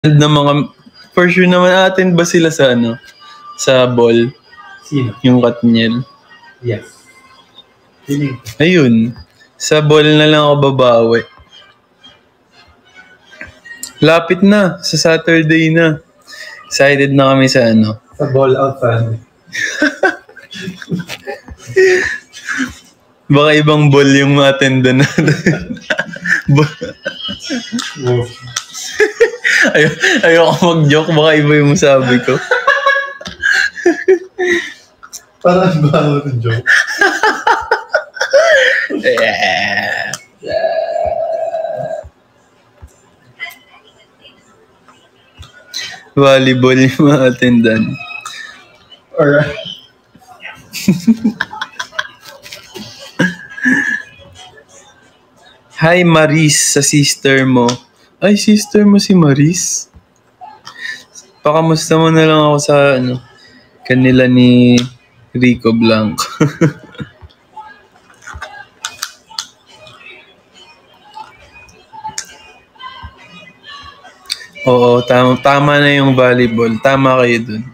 Na mga, for sure naman atin ba sila sa sa ball? Sino? Yung Katniel. Yes. Feeling. Ayun. Sa ball na lang ako babawi. Lapit na. Sa Saturday na. Excited na kami sa Sa ball out fan. Baka ibang ball yung ma-attenda natin. Ayoko mag-joke. Baka iba yung sabi ko. Parang bago ng joke. Yeah. Volleyball yung ma-attendan. Alright. Hi Maris sa sister mo. Ay, sister mo si Maris? Pakamusta mo na lang ako sa kanila ni Rico Blanco. Oo, tama na yung volleyball. Tama kayo dun.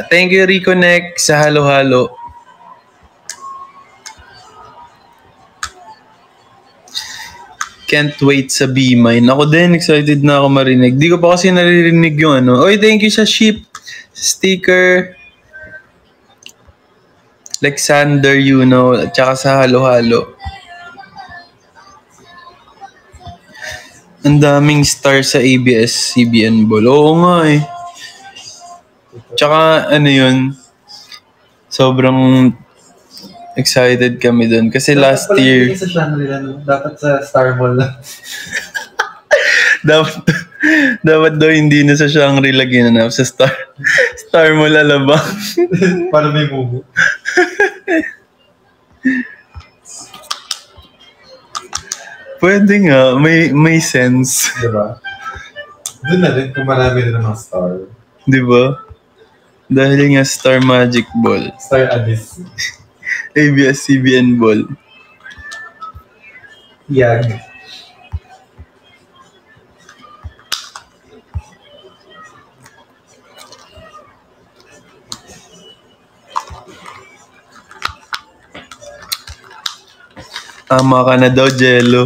Thank you Rico Neck sa halo-halo. Can't wait sa B-Mine. Ako din, excited na ako marinig. Di ko pa kasi naririnig yung Oy, thank you sa ship. Sticker. Alexander, at saka sa halo-halo. Ang daming star sa ABS-CBN Ball. Oo nga eh. Tsaka yun, sobrang excited kami dun. Kasi dapat last year... Dapat sa Shangri-La, dapat sa Star Mall lang. dapat daw hindi na sa Shangri-La ginanap. Sa Star Mall Alabang. Para may mumu. Pwede nga, may sense. Diba? Doon na rin kung marami rin ng mga star. Diba? Dahil nga Star Magic Ball. Star Abyss. ABS-CBN Ball. Yag. Tama ka na daw, Jello.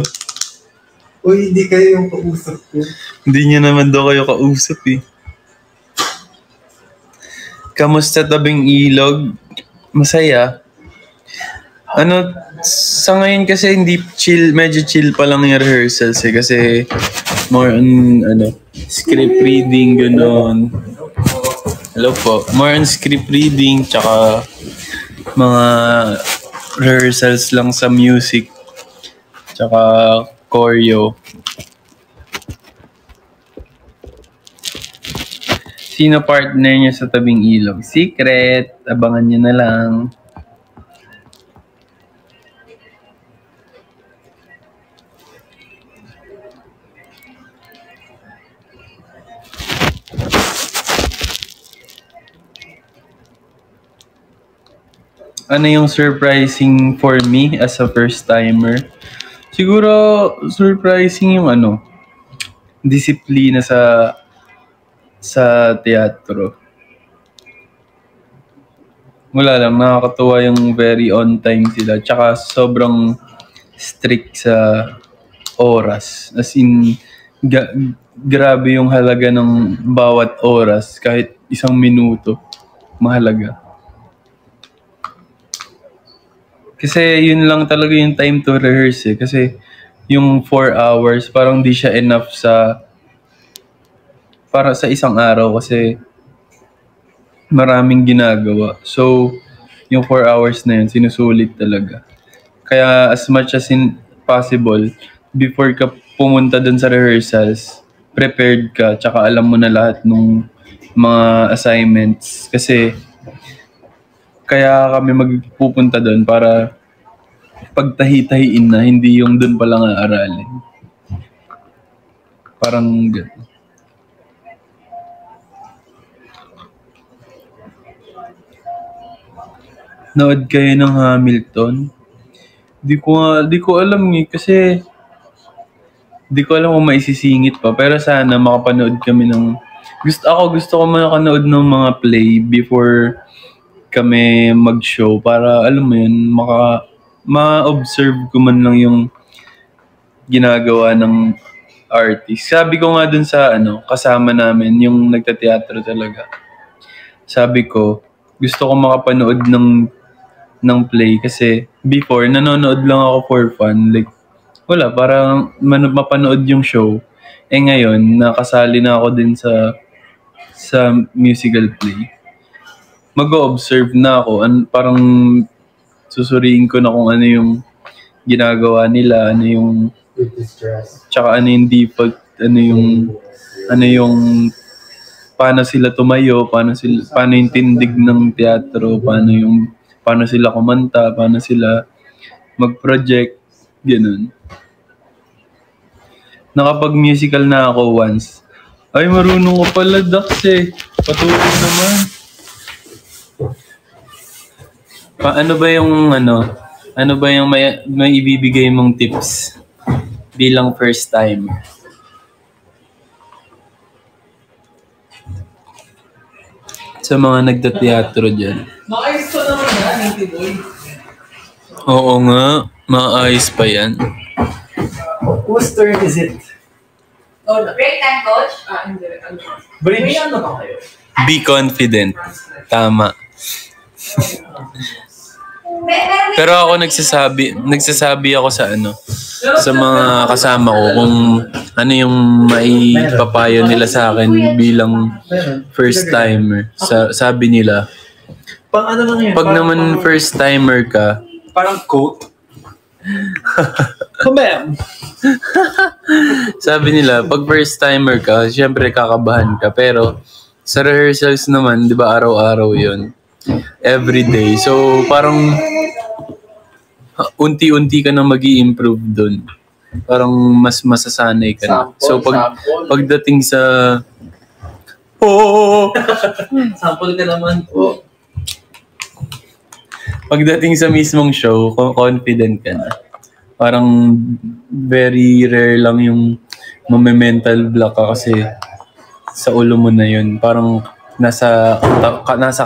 Uy, hindi kayo yung kausap ko. Hindi niya naman daw kayo kausap eh. Kamusta tabing ilog? Masaya. Sa ngayon kasi hindi chill, medyo chill pa lang yung rehearsals eh. Kasi more on, script reading, gano'n. Hello po. More on script reading, tsaka mga rehearsals lang sa music, tsaka choreo. Sino partner niya sa tabing ilog? Secret. Abangan niyo na lang. Ano yung surprising for me as a first timer? Siguro surprising yung disiplina sa teatro. Wala lang, nakakatuwa yung very on time sila. Tsaka sobrang strict sa oras. As in, grabe yung halaga ng bawat oras. Kahit 1 minuto, mahalaga. Kasi yun lang talaga yung time to rehearse eh. Kasi yung 4 hours, parang di siya enough para sa isang araw kasi maraming ginagawa. So, yung 4 hours na yun, sinusulit talaga. Kaya as much as possible, before ka pumunta dun sa rehearsals, prepared ka, tsaka alam mo na lahat ng mga assignments. Kasi, kaya kami magpupunta dun para pagtahi-tahiin na, hindi yung dun pa lang aaralin. Parang gano'n. Nood kayo ng Hamilton? Di ko alam kasi Di ko alam kung maisisingit pa, pero sana makapanood kami ng... Gusto ko makanood ng mga play before kami mag-show para alam mo yun, ma-observe ko man lang yung ginagawa ng artist. Sabi ko nga dun sa kasama namin, yung nagtateatro talaga. Sabi ko, gusto ko makapanood ng play kasi before, nanonood lang ako for fun. Like, wala, para mapanood yung show. Eh ngayon, nakasali na ako din sa musical play. Mag-o-observe na ako. Parang susuriin ko na kung ano yung ginagawa nila, ano yung tsaka ano yung default, ano yung paano sila tumayo, paano yung tindig ng teatro, paano sila kumanta, paano sila mag-project, ganun. Nakapag-musical na ako once. Ay, marunong ko pala, Dax eh. Patuloy naman. Ano ba yung may ibibigay mong tips bilang first time? Sa mga nagtateatro dyan. Maayos pa naman na, Nitty Boy. Oo nga, maayos pa yan. Whose turn is it? Oh, break time, coach? Hindi. Bridge. May ano ba kayo? Be confident. Tama. Pero ako nagsasabi ako sa sa mga kasama ko kung ano yung maipapayo nila sa akin bilang first timer. Sabi nila, Pang ano lang yun? pag naman first timer ka, Parang quote? Kumem. sabi nila, pag first timer ka, syempre kakabahan ka. Pero sa rehearsals naman, di ba araw-araw yun? Every day. So parang unti-unti ka na mag-i-improve dun. Parang mas masasanay ka na. So pagdating sa Sample ka naman po. pagdating sa mismong show, confident ka na. Parang very rare lang yung mental block ka kasi sa ulo mo na yun. Parang nasa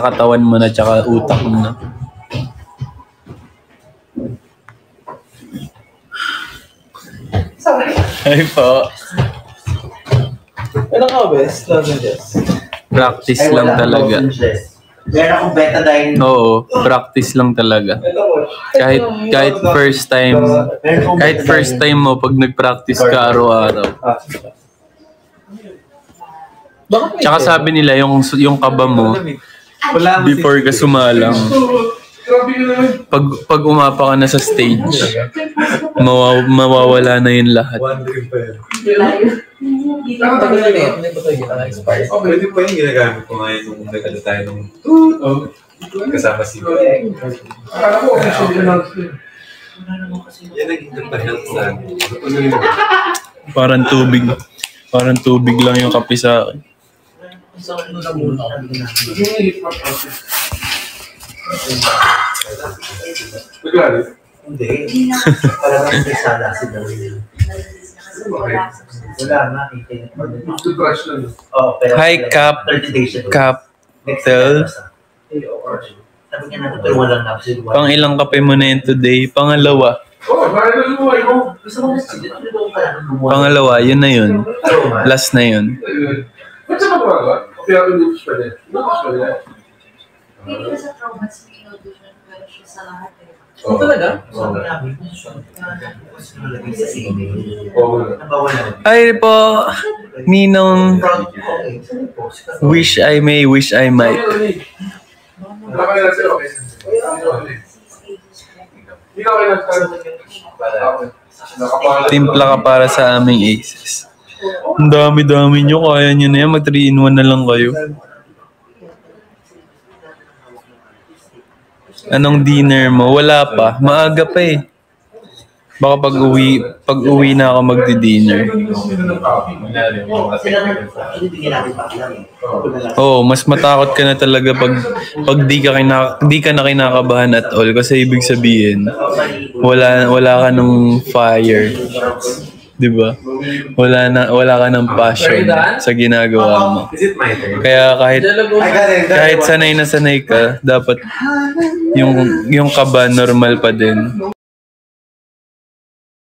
katawan mo na tsaka utak mo na. Sorry. Ay po. Ano ka, best? Lozenges. Practice lang talaga. Meron akong betadine. Oo, practice lang talaga. Ito, coach. Kahit first time mo pag nag-practice ka araw-araw. Bakit may Tsaka sabi nila yung kaba mo Wala mo before ka sumalang. Pag umapa ka na sa stage, mawawala na yun lahat. Wondering pa yan. Tagal na yun. Hindi ba tayo gina-expire? Pwede pa yung ginagamit ko ngayon nung nagkala tayo nung kasama si Akala ko officially announced yun. yan naging nagpa-help sa akin. Parang tubig lang yung kape sa akin. Ano na muna ako. Yung hip hop process. Naglalit? Hindi. Parang hindi sana sila. Wala na. Gusto crush lang. Oh, pero Hi, Cap. 30 days ago. Next Tel. Sabi niya natin, pero walang napsin. Pang ilang kape mo na yun today? Pangalawa. Oh, bakit na lumuhay ko? Gusto mo na Pangalawa, yun na yun. Last na yun. Ba't siya magagawa? Kaya ako hindi pa din. Hindi pa din. Hindi ko sa traumas may inaudition pero siya sa lahat eh. Oh, talaga? Ay po, Ninong. Wish I may, wish I might. Nakakaya na siya, okay. Hindi na kayo nagtanong. Timpla ka para sa aming aces. Ang dami-dami nyo, kaya nyo na yan. Mag 3-in-1 na lang kayo. Anong dinner mo? Wala pa. Maaga pa eh. Baka pag uwi na ako magdi-dinner. Oo, mas matakot ka na talaga pag di ka na kinakabahan at all. Kasi ibig sabihin, wala ka ng fire. 'di ba? Wala ka ng passion sa ginagawa mo. Is it my turn? Kaya kahit Kahit sanay na sanay ka, dapat yung kaba normal pa din.